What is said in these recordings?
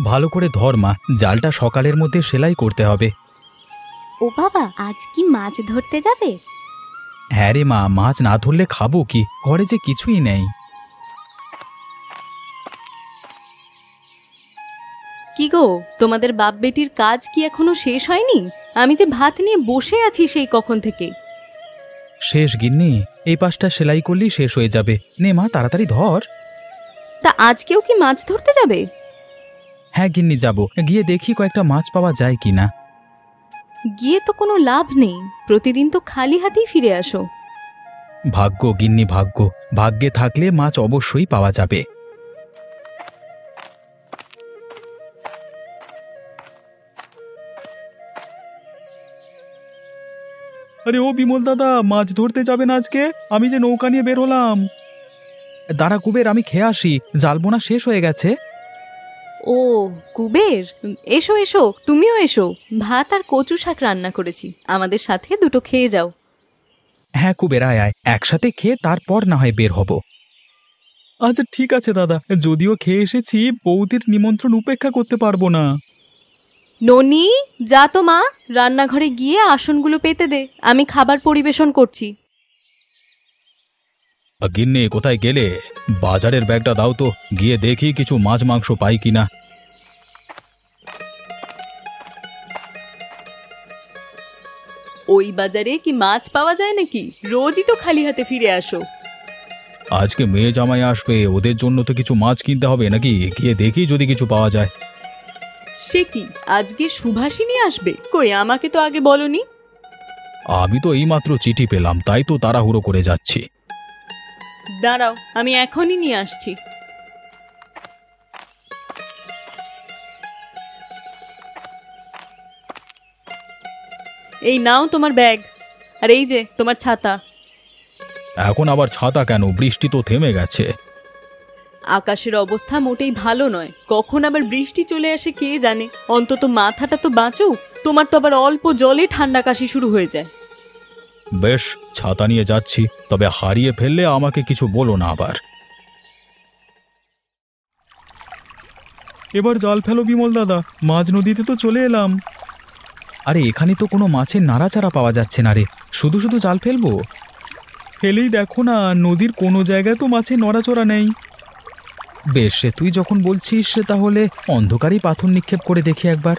ভালো করে ধর মা, জালটা সকালের মধ্যে সেলাই করতে হবে। ও বাবা, আজ কি মাছ ধরতে যাবে? হ্যাঁ রে মা, মাছ না ধরলে খাবো কি? ঘরে যে কিছুই নেই। কি গো, তোমাদের বাপ বেটির কাজ কি এখনো শেষ হয়নি? আমি যে ভাত নিয়ে বসে আছি সেই কখন থেকে। শেষ গিন্নি, এই পাশটা সেলাই করলেই শেষ হয়ে যাবে। নে মা, তাড়াতাড়ি ধর। তা আজকেও কি মাছ ধরতে যাবে? হ্যাঁ গিন্নি, যাব। গিয়ে দেখি কয়েকটা মাছ পাওয়া যায় কিনা। গিয়ে তো কোনো লাভ নেই, প্রতিদিন তো খালি হাতেই ফিরে আসো। ভাগ্য গিন্নি, ভাগ্য। ভাগ্যে থাকলে মাছ অবশ্যই পাওয়া যাবে। আরে ও বিমল দাদা, মাছ ধরতে যাবেন আজকে? আমি যে নৌকা নিয়ে বের হলাম। দাঁড়া কুবের, আমি খেয়ে আসি, জালবোনা শেষ হয়ে গেছে। ও কুবের, এসো এসো, তুমিও এসো। ভাত আর কচু শাক রান্না করেছি, আমাদের সাথে দুটো খেয়ে যাও। হ্যাঁ কুবের, আয় আয়, একসাথে খেয়ে তারপর না হয় বের হব। আচ্ছা ঠিক আছে দাদা, যদিও খেয়ে এসেছি, বৌদির নিমন্ত্রণ উপেক্ষা করতে পারবো না। ননি, যা তো মা, রান্নাঘরে গিয়ে আসনগুলো পেতে দে, আমি খাবার পরিবেশন করছি। গিন্নি কোথায় গেলে? বাজারের ব্যাগটা দাও তো, গিয়ে দেখি কিছু মাছ মাংস পাই কিনা। ওই বাজারে কি মাছ পাওয়া যায় নাকি? রোজই তো খালি হাতে ফিরে আসো। আজকে মেয়ে জামাই আসবে, ওদের জন্য তো কিছু মাছ কিনতে হবে নাকি? গিয়ে দেখি যদি কিছু পাওয়া যায়। সে কি, আজকে সুভাষিনী আসবে? কই, আমাকে তো আগে বলনি। আমি তো এইমাত্র চিঠি পেলাম, তাই তো তাড়াহুড়ো করে যাচ্ছি। দাঁড়াও, আমি এখনই নিয়ে আসছি। এই নাও তোমার ব্যাগ, আর এই যে তোমার ছাতা। এখন আবার ছাতা কেন? বৃষ্টি তো থেমে গেছে। আকাশের অবস্থা মোটেই ভালো নয়, কখন আবার বৃষ্টি চলে আসে কে জানে। অন্তত মাথাটা তো বাঁচুক, তোমার তো আবার অল্প জলে ঠান্ডা কাশি শুরু হয়ে যায়। বেশ, ছাতা নিয়ে যাচ্ছি, তবে হারিয়ে ফেললে আমাকে কিছু বলো না আবার। এবার জাল ফেলো বিমল দাদা, মাঝ নদীতে তো চলে এলাম। আরে এখানে তো কোনো মাছের নাড়াচাড়া পাওয়া যাচ্ছে না রে, শুধু শুধু জাল ফেলবো? ফেলেই দেখো না, নদীর কোনো জায়গায় তো মাছের নড়াচড়া নেই। বেশ, তুই যখন বলছিস তাহলে অন্ধকারেই পাথর নিক্ষেপ করে দেখি একবার।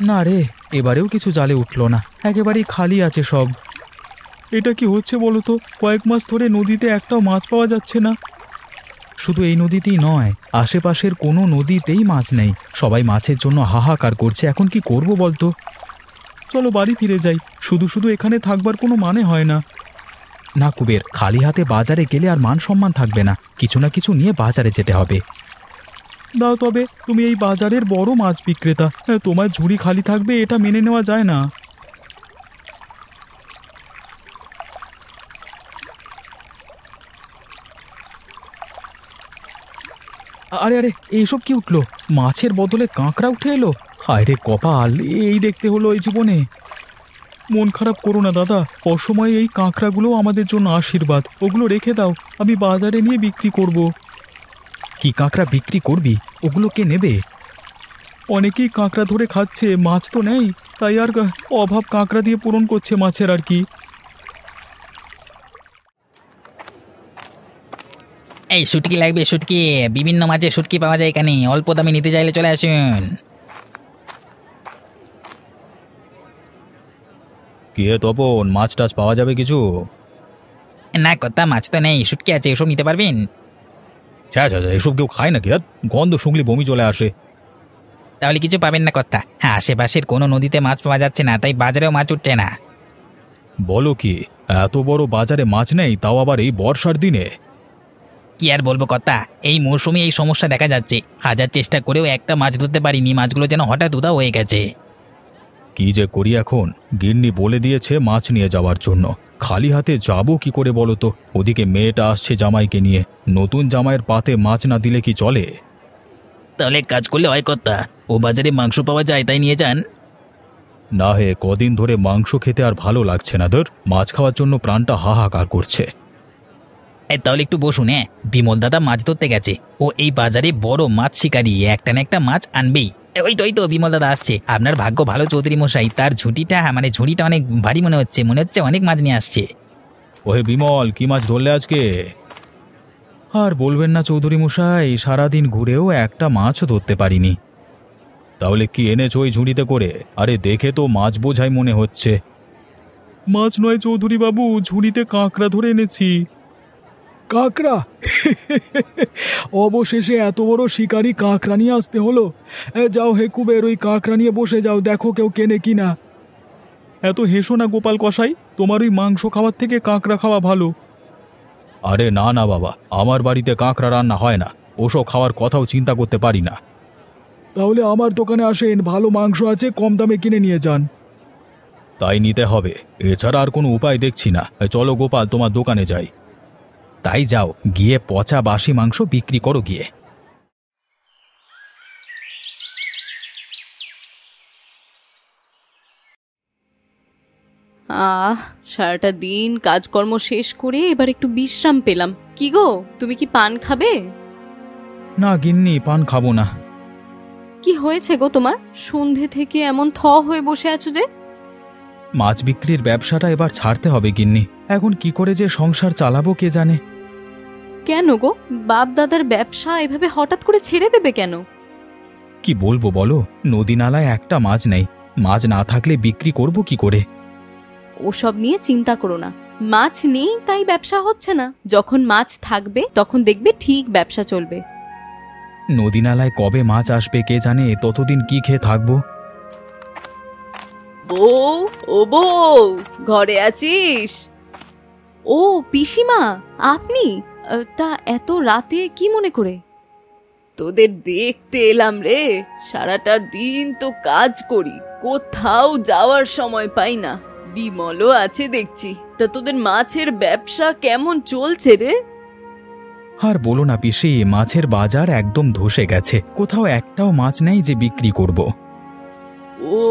না রে, এবারেও কিছু জালে উঠল না, একেবারেই খালি আছে সব। এটা কি হচ্ছে বলো তো? কয়েক মাস ধরে নদীতে একটাও মাছ পাওয়া যাচ্ছে না। শুধু এই নদীতেই নয়, আশেপাশের কোনো নদীতেই মাছ নেই। সবাই মাছের জন্য হাহাকার করছে। এখন কি করব বলতো? চলো বাড়ি ফিরে যাই, শুধু শুধু এখানে থাকবার কোনো মানে হয় না। না কুবের, খালি হাতে বাজারে গেলে আর মান সম্মান থাকবে না, কিছু না কিছু নিয়ে বাজারে যেতে হবে। দাও তবে, তুমি এই বাজারের বড় মাছ বিক্রেতা, তোমার ঝুড়ি খালি থাকবে এটা মেনে নেওয়া যায় না। আরে আরে, এইসব কি উঠলো? মাছের বদলে কাঁকড়া উঠে এলো। হায় রে কপাল, এই দেখতে হলো এই জীবনে। মন খারাপ করো না দাদা, অসময়ে এই কাঁকড়াগুলো আমাদের জন্য আশীর্বাদ। ওগুলো রেখে দাও, আমি বাজারে নিয়ে বিক্রি করব। কি কাঁকড়া বিক্রি করবি? ওগুলো কে নেবে? অনেকেই কাঁকড়া ধরে খাচ্ছে, মাছ তো নেই, তাই আর অভাব কাঁকড়া দিয়ে পূরণ করছে মাছের আর কি। এই শুটকি লাগবে, শুটকি, বিভিন্ন মাছের শুটকি পাওয়া যায় এখানে, অল্প দামে নিতে চাইলে চলে আসুন। কি হে তপন, মাছ টাছ পাওয়া যাবে কিছু? না কথা, মাছ তো নেই, শুটকি আছে, এসব নিতে পারবেন? এসব কেউ খায় নাকি? গন্ধ শুকলি বমি চলে আসে। তাহলে কিছু পাবেন না কথা। হ্যাঁ, আশেপাশের কোনো নদীতে মাছ পাওয়া যাচ্ছে না, তাই বাজারেও মাছ উঠছে না। বলো কি, এত বড় বাজারে মাছ নেই, তাও আবার এই বর্ষার দিনে? কি আর বলবো কথা, এই মৌসুমে এই সমস্যা দেখা যাচ্ছে। হাজার চেষ্টা করেও একটা মাছ ধরতে পারিনি, মাছগুলো যেন হঠাৎ উধাও হয়ে গেছে। কি যে করি এখন? গিন্নি বলে দিয়েছে মাছ নিয়ে যাওয়ার জন্য, খালি হাতে যাবো কি করে বলো তো? ওদিকে মেয়েটা আসছে জামাইকে নিয়ে, নতুন জামাইয়ের পাতে মাছ না দিলে কি চলে? তাহলে কাজ করলে হয় কথা, ও বাজারে মাংস পাওয়া যায়, তাই নিয়ে যান। না হে, কদিন ধরে মাংস খেতে আর ভালো লাগছে না। ধর, মাছ খাওয়ার জন্য প্রাণটা হাহাকার করছে। তাহলে একটু বসুন। হ্যাঁ, বিমল দাদা মাছ ধরতে গেছে। ও এই বাজারে বড় মাছ শিকারী, একটা না একটা মাছ আনবেই। ওই তো বিমল দাদা আসছে। আপনার ভাগ্য ভালো চৌধুরী মশাই, তার ঝুঁটিটা ঝুড়িটা অনেক ভারী মনে হচ্ছে অনেক মাছ নিয়ে আসছে। ওহে বিমল, কি মাছ ধরলে আজকে? আর বলবেন না চৌধুরী মশাই, সারাদিন ঘুরেও একটা মাছও ধরতে পারিনি। তাহলে কি এনেছো ওই ঝুড়িতে করে? আরে দেখে তো মাছ বোঝাই মনে হচ্ছে। মাছ নয় চৌধুরী বাবু, ঝুড়িতে কাঁকড়া ধরে এনেছি। কাঁকড়া? অবশেষে এত বড় শিকারি কাঁকড়া নিয়ে আসতে হলো। যাও হে কুবের, ওই কাঁকড়া নিয়ে বসে যাও, দেখো কেউ কেনে কিনা। এত হেসো না গোপাল কসাই, তোমার ওই মাংস খাওয়ার থেকে কাঁকড়া খাওয়া ভালো। আরে না না বাবা, আমার বাড়িতে কাঁকড়া রান্না হয় না, ওসব খাওয়ার কথাও চিন্তা করতে পারি না। তাহলে আমার দোকানে আসেন, ভালো মাংস আছে, কম দামে কিনে নিয়ে যান। তাই নিতে হবে, এছাড়া আর কোনো উপায় দেখছি না। চলো গোপাল, তোমার দোকানে যাই। তাই যাও, গিয়ে পচা বাসি মাংস বিক্রি করো গিয়ে। সারাটা দিন কাজকর্ম শেষ করে এবার একটু বিশ্রাম পেলাম। কি গো, তুমি কি পান খাবে? না গিন্নি, পান খাবো না। কি হয়েছে গো তোমার? সন্ধে থেকে এমন হয়ে বসে আছো যে? মাছ বিক্রির ব্যবসাটা এবার ছাড়তে হবে গিন্নি, এখন কি করে যে সংসার চালাবো কে জানে। কেন গো, বাপ দাদার ব্যবসা এভাবে হঠাৎ করে ছেড়ে দেবে কেন? কি বলবো বলো, নদী নালায় একটা মাছ নেই, মাছ না থাকলে বিক্রি করব কি করে? ওসব নিয়ে চিন্তা করো না, মাছ নেই তাই ব্যবসা হচ্ছে না, যখন মাছ থাকবে তখন দেখবে ঠিক ব্যবসা চলবে। নদী নালায় কবে মাছ আসবে কে জানে, ততদিন কি খেয়ে থাকবো। বউ, ও বউ, ঘরে আছিস? ও পিসিমা, আপনি? তা এত রাতে কি মনে করে? তোদের দেখতে এলাম রে। সারাটা দিন তো কাজ করি, কোথাও যাওয়ার সময় পাই না। বিমলও আছে দেখছি। তা তোদের মাছের ব্যবসা কেমন চলছে রে? আর বলো না পিসি, মাছের বাজার একদম ধসে গেছে, কোথাও একটাও মাছ নেই যে বিক্রি করব। ও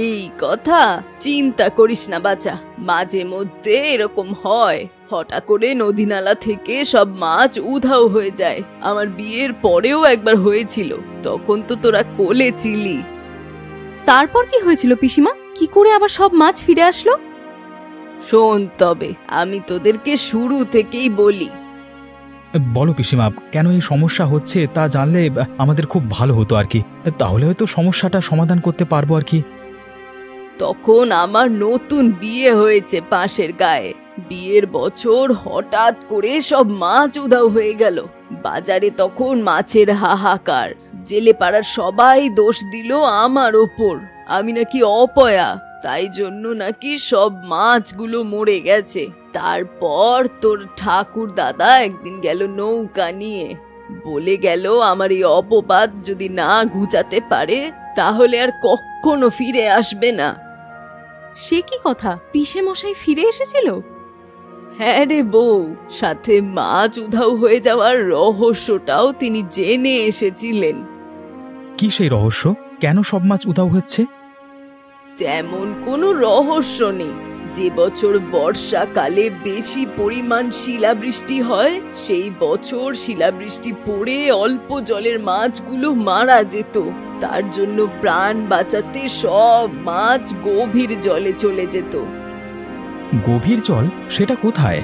এই কথা, চিন্তা করিস না বাছা, মাঝে মধ্যে এরকম হয়। হঠাৎ করে নদী নালা থেকে সব মাছ উধাও হয়ে যায়। আমার বিয়ের পরেও একবার হয়েছিল, তখন তো তোরা কোলে ছিলি। তারপর কি হয়েছিল পিসিমা? কি করে আবার সব মাছ ফিরে আসলো? শোন তবে, আমি তোদেরকে শুরু থেকেই বলি। বলো পিসিমা, কেন এই সমস্যা হচ্ছে তা জানলে আমাদের খুব ভালো হতো আর কি, তাহলে হয়তো সমস্যাটা সমাধান করতে পারবো আর কি। তখন আমার নতুন বিয়ে হয়েছে পাশের গায়ে। বিয়ের বছর হঠাৎ করে সব মাছ উধাও হয়ে গেল। বাজারে তখন মাছের হাহাকার। জেলে পাড়ার সবাই দোষ দিল আমার ওপর, আমি নাকি অপয়া, তাই জন্য নাকি সব মাছগুলো মরে গেছে। তারপর তোর ঠাকুর দাদা একদিন গেল নৌকা নিয়ে, বলে গেল আমার এই অপবাদ যদি না ঘুচাতে পারে তাহলে আর কখনো ফিরে আসবে না। সে কি কথা, পিসে মশাই ফিরে এসেছিল? হ্যাঁ রে বউ, সাথে মাছ উধাও হয়ে যাওয়ার রহস্যটাও তিনি জেনে এসেছিলেন। কি সেই রহস্য? কেন সব মাছ উধাও হচ্ছে? তেমন কোনো রহস্য নেই। যে বছর বর্ষাকালে বেশি পরিমাণ শিলাবৃষ্টি হয়, সেই বছর শিলাবৃষ্টি পড়ে অল্প জলের মাছগুলো মারা যেত। তার জন্য প্রাণ বাঁচাতে সব মাছ গভীর জলে চলে যেত। গভীর জল? সেটা কোথায়?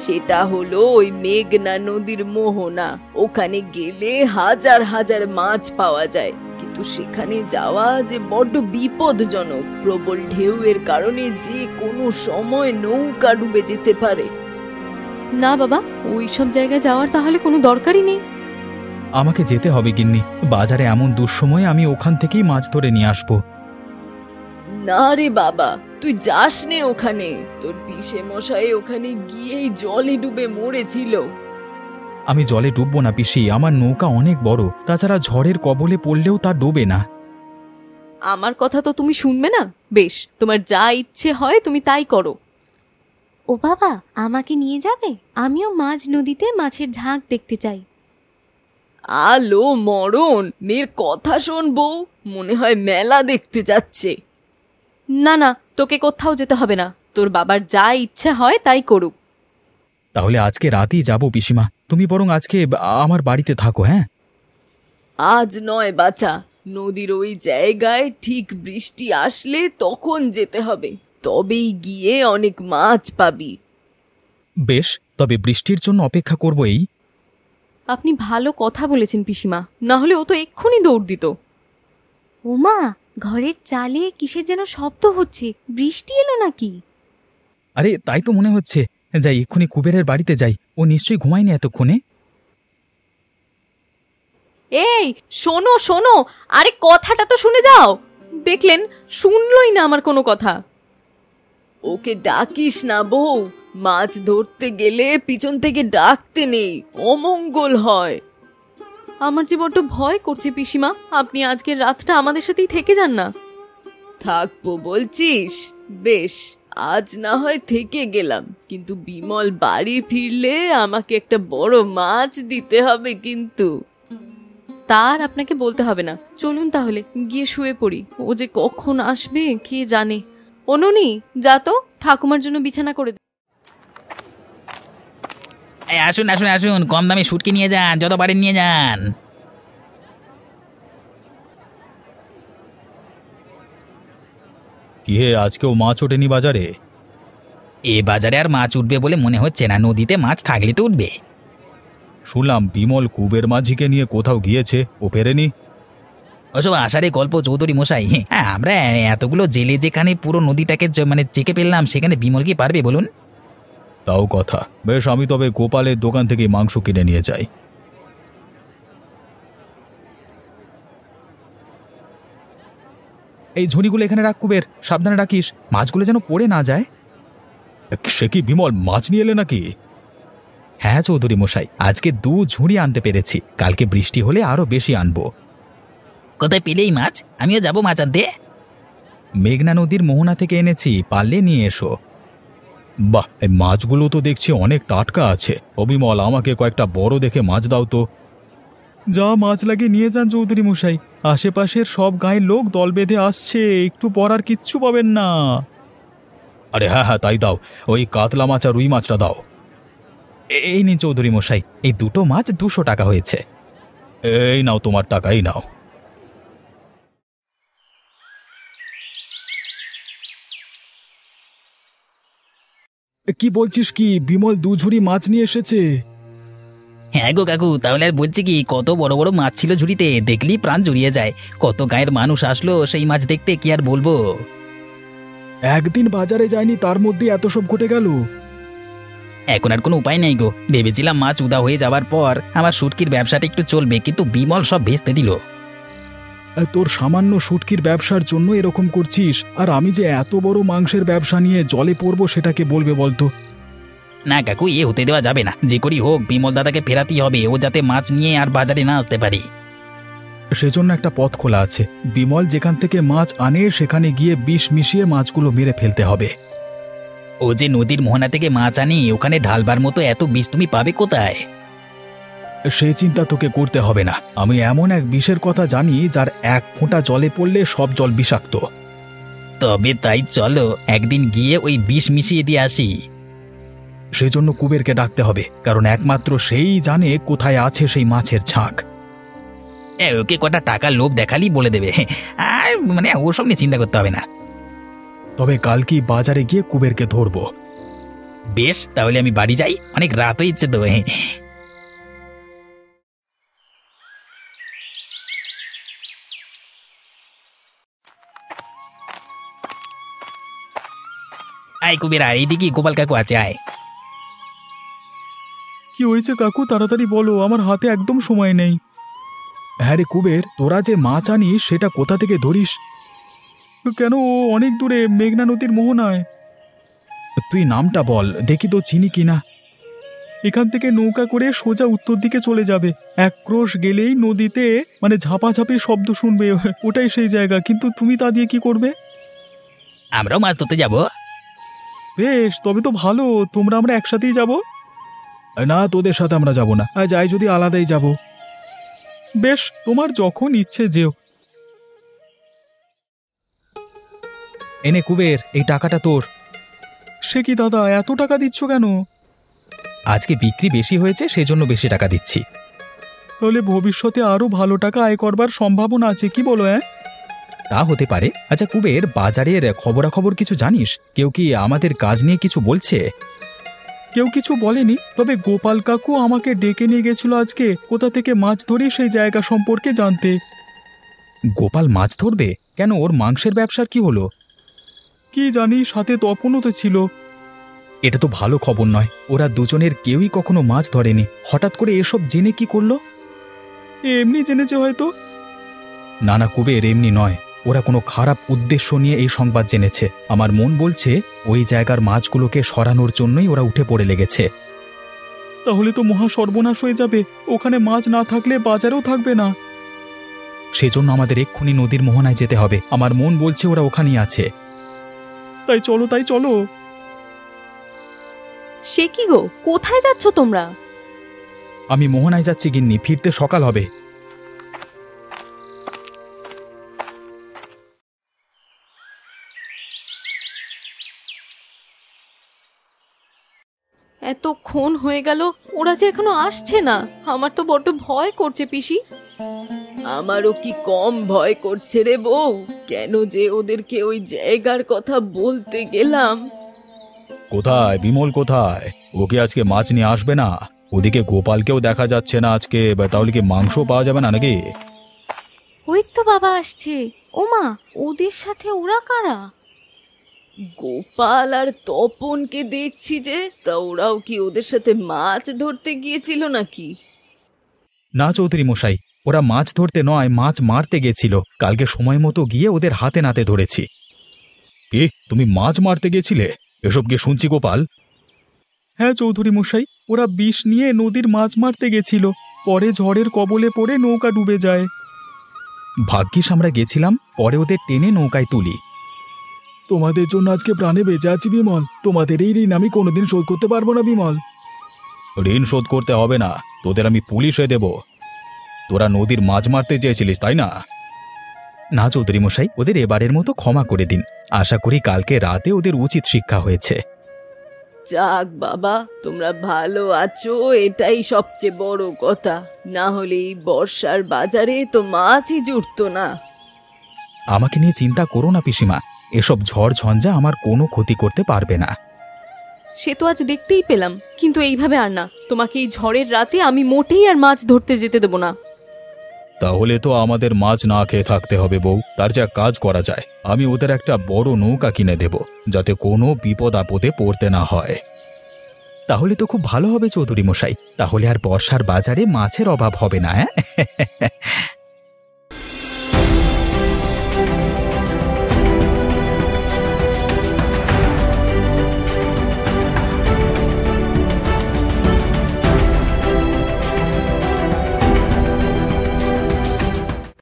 সেটা হলো ওই মেঘনা নদীর মোহনা। ওখানে গেলে হাজার হাজার মাছ পাওয়া যায়, কিন্তু সেখানে যাওয়া যে বড্ড বিপদজনক। প্রবল ঢেউয়ের কারণে যে কোনো সময় নৌকা ডুবে যেতে পারে। না বাবা, ওই সব জায়গায় যাওয়ার তাহলে কোনো দরকারই নেই। আমাকে যেতে হবে গিন্নি, বাজারে এমন দুঃসময়ে আমি ওখান থেকেই মাছ ধরে নিয়ে আসবো। না রে বাবা, তুই যাস নে ওখানে। তোর পিসে মশাই ওখানে গিয়েই জলে ডুবে মরেছিল। আমি জলে ডুববো না পিসি, আমার নৌকা অনেক বড়, তাছাড়া ঝড়ের কবলে পড়লেও তা ডোবে না। আমার কথা তো তুমি শুনবে না? বেশ, তোমার যা ইচ্ছে হয় তুমি তাই করো। ও বাবা, আমাকে নিয়ে যাবে? আমিও মাঝ নদীতে মাছের ঝাঁক দেখতে চাই। আলো মরণ, মেয়ের কথা শোন বউ, মনে হয় মেলা দেখতে যাচ্ছে। না না, তোকে কোথাও যেতে হবে না, তোর বাবার যা ইচ্ছে হয় তাই করুক। তাহলে আজকে রাতেই যাব পিসিমা, তুমি বরং আজকে আমার বাড়িতে থাকো। হ্যাঁ, আজ নয় বাছা, নদীর ওই জায়গায় ঠিক বৃষ্টি আসলে তখন যেতে হবে, তবেই গিয়ে অনেক মাছ পাবি। বেশ, তবে বৃষ্টির জন্য অপেক্ষা করব। এই আপনি ভালো কথা বলেছেন পিসিমা, না হলে ও তো এক্ষুনি দৌড় দিত। ওমা, ঘরের চালে কিসের যেন শব্দ হচ্ছে, বৃষ্টি এলো নাকি? আরে তাই তো মনে হচ্ছে। যাই, এক্ষুনি কুবেরের বাড়িতে যাই, ও নিশ্চয়ই ঘুমায়নি এতক্ষণে। এই শোনো শোনো, আরে কথাটা তো শুনে যাও। দেখলেন, শুনলই না আমার কোনো কথা। ওকে ডাকিস না বউ, মাছ ধরতে গেলে পিছন থেকে ডাকতে নেই, অমঙ্গল হয়। আমার যে বড্ড ভয় করছে পিসিমা, আপনি আজকের রাতটা আমাদের সাথেই থেকে যান না। থাকবো বলছিস? বেশ, আজ না হয় থেকে গেলাম, কিন্তু বিমল বাড়ি ফিরলে আমাকে একটা বড় মাছ দিতে হবে কিন্তু। তার আপনাকে বলতে হবে না, চলুন তাহলে গিয়ে শুয়ে পড়ি, ও যে কখন আসবে কে জানে। অনুনি, যা তো ঠাকুমার জন্য বিছানা করে দে। এই আসুন আসুন আসুন, কম দামে শুটকি নিয়ে যান, যত পারেন নিয়ে যান। কি হে, আজকেও মাছ ওঠেনি বাজারে? এ বাজারে আর মাছ উঠবে বলে মনে হচ্ছে না, নদীতে মাছ থাকলে তো উঠবে। শুনলাম বিমল কুবের মাঝিকে নিয়ে কোথাও গিয়েছে, ও ফেরেনি। ওসব আষাঢ়ে গল্প চৌধুরী মশাই। হ্যাঁ, আমরা এতগুলো জেলে যেখানে পুরো নদীটাকে মানে চেকে ফেললাম, সেখানে বিমল কি পারবে বলুন? তাও কথা। বেশ, আমি তবে গোপালের দোকান থেকে মাংস কিনে নিয়ে যাই। এই ঝুড়িগুলো এখানে রাখ কুবের, সাবধানে রাখিস, মাছগুলো যেন পড়ে না যায়। সে কি বিমল, মাছ নিয়ে এলে নাকি? হ্যাঁ চৌধুরী মশাই, আজকে 2 ঝুড়ি আনতে পেরেছি, কালকে বৃষ্টি হলে আরো বেশি আনবো। কোথায় পেলেই মাছ? আমিও যাবো মাছ আনতে। মেঘনা নদীর মোহনা থেকে এনেছি, পারলে নিয়ে এসো। বাহ, এই মাছগুলো তো দেখছি অনেক টাটকা আছে। অবিমল, আমাকে কয়েকটা বড় দেখে মাছ দাও তো। যা মাছ লাগে নিয়ে যান চৌধুরী মশাই, আশেপাশের সব গায়ের লোক দল বেঁধে আসছে, একটু পর আর কিচ্ছু পাবেন না। আরে হ্যাঁ হ্যাঁ, তাই দাও, ওই কাতলা মাছ আর রুই মাছটা দাও। এই নিন চৌধুরী মশাই, এই 2টো মাছ 200 টাকা হয়েছে। এই নাও তোমার টাকা, এই নাও। কি বলছিস কি, বিমল 2 ঝুড়ি মাছ নিয়ে এসেছে? হ্যাঁ গো কাকু, তাহলে আর বলছি কি, কত বড় বড় মাছ ছিল ঝুড়িতে, দেখলেই প্রাণ জুড়িয়ে যায়। কত গায়ের মানুষ আসলো সেই মাছ দেখতে, কি আর বলবো। একদিন বাজারে যায়নি, তার মধ্যে এত সব ঘটে গেল। এখন আর কোনো উপায় নেই গো, ভেবেছিলাম মাছ উদা হয়ে যাবার পর আমার শুটকির ব্যবসাটা একটু চলবে, কিন্তু বিমল সব ভেস্তে দিল। তোর সামান্য শুটকির ব্যবসার জন্য এরকম করছিস, আর আমি যে এত বড় মাংসের ব্যবসা নিয়ে জলে পড়বো সেটাকে বলবে বলতো? না কাকু, এ হতে দেওয়া যাবে না, যে করি হোক বিমল দাদাকে ফেরাতেই হবে, ও যাতে মাছ নিয়ে আর বাজারে না আসতে পারে। সেজন্য একটা পথ খোলা আছে, বিমল যেখান থেকে মাছ আনে সেখানে গিয়ে বিষ মিশিয়ে মাছগুলো মেরে ফেলতে হবে। ও যে নদীর মোহনা থেকে মাছ আনি, ওখানে ঢালবার মতো এত বিষ তুমি পাবে কোথায়? সে চিন্তা তোকে করতে হবে না, আমি এমন এক বিষের কথা জানি যার 1 ফোঁটা জলে পড়লে সব জল বিষাক্ত। তবে তাই চলো একদিন গিয়ে ওই বিষ মিশিয়ে দিয়ে আসি। সেজন্য কুবেরকে ডাকতে হবে, কারণ একমাত্র সেই জানে কোথায় আছে সেই মাছের ছাঁক। ওকে কটা টাকা লোভ দেখালি বলে দেবে, আর মানে ওসব নিয়ে চিন্তা করতে হবে না। তবে কাল কি বাজারে গিয়ে কুবেরকে ধরবো। বেশ, তাহলে আমি বাড়ি যাই, অনেক রাত হয়েছে তো। আয় কুবের, আয় এইদিকে গোপাল কাকু আছে, আয়। কি হয়েছে কাকু, তাড়াতাড়ি বলো, আমার হাতে একদম সময় নেই। হ্যাঁ রে কুবের, তোরা যে মাছ আনিস সেটা কোথা থেকে ধরিস? কেন, ও অনেক দূরে, মেঘনা নদীর মোহনায়। তুই নামটা বল দেখি তো চিনি কিনা। এখান থেকে নৌকা করে সোজা উত্তর দিকে চলে যাবে, 1 ক্রোশ গেলেই নদীতে মানে ঝাপাঝাপি শব্দ শুনবে, ওটাই সেই জায়গা। কিন্তু তুমি তা দিয়ে কি করবে? আমরাও মাছ ধরতে যাব। বেশ, তবে তো ভালো, আমরা একসাথেই যাব। না, তোদের সাথে আমরা যাব না, যাই যদি আলাদাই যাব। বেশ, তোমার যখন ইচ্ছে যেও। এনে কুবের, এই টাকাটা তোর। সে কি দাদা, এত টাকা দিচ্ছ কেন? আজকে বিক্রি বেশি হয়েছে, সেজন্য বেশি টাকা দিচ্ছি। তাহলে ভবিষ্যতে আরো ভালো টাকা আয় করবার সম্ভাবনা আছে, কি বলো? তা হতে পারে। আচ্ছা কুবের, বাজারের খবরাখবর কিছু জানিস? কেউ কি আমাদের কাজ নিয়ে কিছু বলছে? কেউ কিছু বলেনি, তবে গোপাল কাকু আমাকে ডেকে নিয়ে গেছিল আজকে কোথা থেকে মাছ ধরি সেই জায়গা সম্পর্কে জানতে। গোপাল মাছ ধরবে কেন? ওর মাংসের ব্যবসার কি হলো? কি জানি, সাথে তপনও তো ছিল। এটা তো ভালো খবর নয়। ওরা দুজনের কেউই কখনো মাছ ধরেনি, হঠাৎ করে এসব জেনে কি করলো? এমনি জেনেছে হয়তো। না না কুবের, এমনি নয়। ওরা কোনো খারাপ উদ্দেশ্য নিয়ে এই সংবাদ জেনেছে। আমার মন বলছে ওই জায়গার মাছগুলোকে সরানোর জন্যই ওরা উঠে পড়ে লেগেছে। তাহলে তো মহা সর্বনাশ হয়ে যাবে। ওখানে মাছ না থাকলে বাজারেও থাকবে না। সেজন্য আমাদের এক্ষুনি নদীর মোহনায় যেতে হবে। আমার মন বলছে ওরা ওখানেই আছে। তাই চলো। সে কি গো, কোথায় যাচ্ছ তোমরা? আমি মোহনায় যাচ্ছি গিন্নি, ফিরতে সকাল হবে। এতক্ষণ হয়ে গেল, ওরা যে এখনো আসছে না। আমার তো বড্ড ভয় করছে পিসি। আমারও কি কম ভয় করছে রে বউ? কেন যে ওদেরকে ওই জায়গার কথা বলতে গেলাম। কোথায় বিমল, কোথায়? ওকে আজকে মাছ নিয়ে আসবে না? ওদিকে গোপালকেও দেখা যাচ্ছে না আজকে। তাহলে কি মাংস পাওয়া যাবে না নাকি? ওই তো বাবা আসছে। ওমা, ওদের সাথে ওরা কারা? গোপাল আর তপনকে দেখছি যে, তা ওরাও কি ওদের সাথে মাছ ধরতে গিয়েছিল নাকি? না চৌধুরী মশাই, ওরা মাছ ধরতে নয়, মাছ মারতে গেছিল। কালকে সময় মতো গিয়ে ওদের হাতে নাতে ধরেছি। কি, তুমি মাছ মারতে গেছিলে? এসব কি শুনছি গোপাল? হ্যাঁ চৌধুরী মশাই, ওরা বিষ নিয়ে নদীর মাছ মারতে গেছিল। পরে ঝড়ের কবলে পড়ে নৌকা ডুবে যায়। ভাগ্যিস আমরা গেছিলাম, পরে ওদের টেনে নৌকায় তুলি। তোমাদের জন্য আজকে প্রাণে বেঁচে আছি বিমল। তোমাদের এই ঋণ আমি কোনোদিন শোধ করতে পারবো না বিমল। ঋণ শোধ করতে হবে না, তোদের আমি পুলিশে দেব। তোরা নদীর মাছ মারতে চেয়েছিলিস, তাই না? না চৌধুরী মশাই, ওদের এবারের মতো ক্ষমা করে দিন। আশা করি কালকে রাতে ওদের উচিত শিক্ষা হয়েছে। যাক বাবা, তোমরা ভালো আছো, এটাই সবচেয়ে বড় কথা। না হলে এই বর্ষার বাজারে তো মাছই জুটতো না। আমাকে নিয়ে চিন্তা করো না পিসিমা, এসব ঝড় ঝঞ্ঝা আমার কোনো ক্ষতি করতে পারবে না। সে তো আজ দেখতেই পেলাম, কিন্তু এইভাবে আর না। তোমাকে এই ঝড়ের রাতে আমি মোটেই আর মাছ ধরতে যেতে দেব না। তাহলে তো আমাদের মাছ না খেয়ে থাকতে হবে বউ। তার যা কাজ করা যায়, আমি ওদের একটা বড় নৌকা কিনে দেব, যাতে কোনো বিপদ আপদে পড়তে না হয়। তাহলে তো খুব ভালো হবে চৌধুরী মশাই। তাহলে আর বর্ষার বাজারে মাছের অভাব হবে না। হ্যাঁ